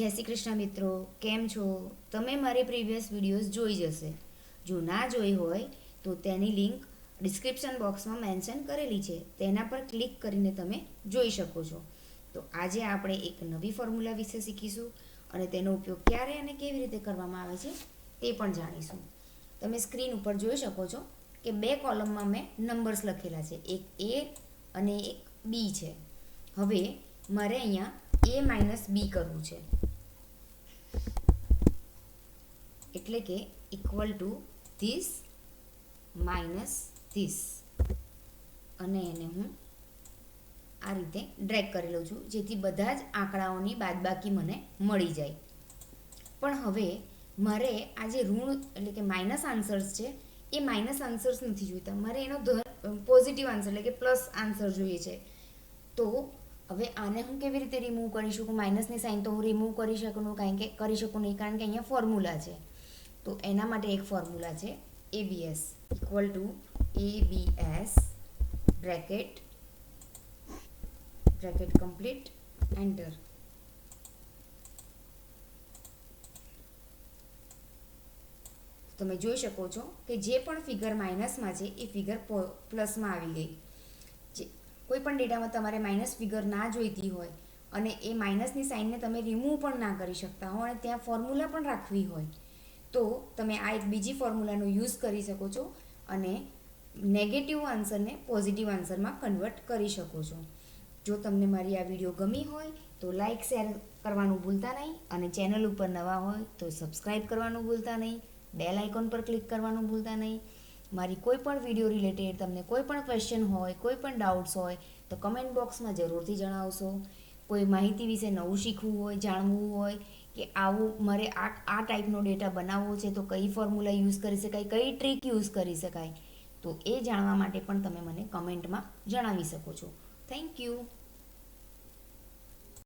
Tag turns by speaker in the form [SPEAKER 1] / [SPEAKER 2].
[SPEAKER 1] જય શ્રી કૃષ્ણ મિત્રો, કેમ છો? તમે મારી પ્રીવિયસ વિડીયોઝ જોઈ જશે. જો ના જોઈ હોય તો તેની લિંક ડિસ્ક્રિપ્શન બોક્સમાં મેન્શન કરેલી છે, તેના પર ક્લિક કરીને તમે જોઈ શકો છો. તો આજે આપણે એક નવી ફોર્મ્યુલા વિશે શીખીશું અને તેનો ઉપયોગ ક્યારે અને કેવી રીતે કરવામાં આવે છે તે પણ જાણીશું. તમે સ્ક્રીન ઉપર જોઈ શકો છો કે બે કોલમમાં મેં નંબર્સ લખેલા છે, એક એ અને એક બી છે. હવે મારે અહીંયા a માઇનસ બી કરવું છે, એટલે કે equal to this minus this, અને એને હું આ રીતે ડ્રેગ કરી લઉં છું જેથી બધા જ આંકડાઓની બાદબાકી મને મળી જાય. પણ હવે મારે આ જે ઋણ એટલે કે માઇનસ આન્સર્સ છે એ માઇનસ આન્સર્સ નથી જોઈતા, મારે એનો પોઝિટિવ આન્સર એટલે કે પ્લસ આન્સર જોઈએ છે. તો હવે આને હું કેવી રીતે રિમૂવ કરી શકું? માઇનસની સાઇન તો હું રિમૂવ કરી શકું નહીં, કારણ કે અહીંયા ફોર્મ્યુલા છે. તો એના માટે એક ફોર્મ્યુલા છે ABS equal to ABS bracket complete enter. તમે જોઈ શકો છો કે જે પણ ફિગર માઇનસમાં છે એ ફિગર પ્લસમાં આવી ગઈ. કોઈ પણ ડેટામાં તમારે માઇનસ ફિગર ના જોઈતી હોય અને એ માઇનસની સાઇનને તમે રિમૂવ પણ ના કરી શકતા હો અને ત્યાં ફોર્મ્યુલા પણ રાખવી હોય તો તમે આ એક બીજી ફોર્મ્યુલાનો યુઝ કરી શકો છો અને નેગેટિવ આન્સરને પોઝિટિવ આન્સરમાં કન્વર્ટ કરી શકો છો. જો તમને મારી આ વિડીયો ગમી હોય તો લાઇક શેર કરવાનું ભૂલતા નહીં, અને ચેનલ ઉપર નવા હોય તો સબસ્ક્રાઈબ કરવાનું ભૂલતા નહીં, બેલ આઇકોન પર ક્લિક કરવાનું ભૂલતા નહીં. મારી કોઈ પણ વિડીયો રિલેટેડ તમને કોઈ પણ ક્વેશ્ચન હોય, કોઈ પણ ડાઉટ્સ હોય તો કમેન્ટ બોક્સમાં જરૂરથી જણાવશો. કોઈ માહિતી વિશે નવું શીખવું હોય, જાણવું હોય કે આવું મારે આ ટાઈપનો ડેટા બનાવવો છે તો કઈ ફોર્મ્યુલા યુઝ કરી શકાય, કઈ ટ્રીક યુઝ કરી શકાય, તો એ જાણવા માટે પણ તમે મને કમેન્ટમાં જણાવી શકો છો. Thank you.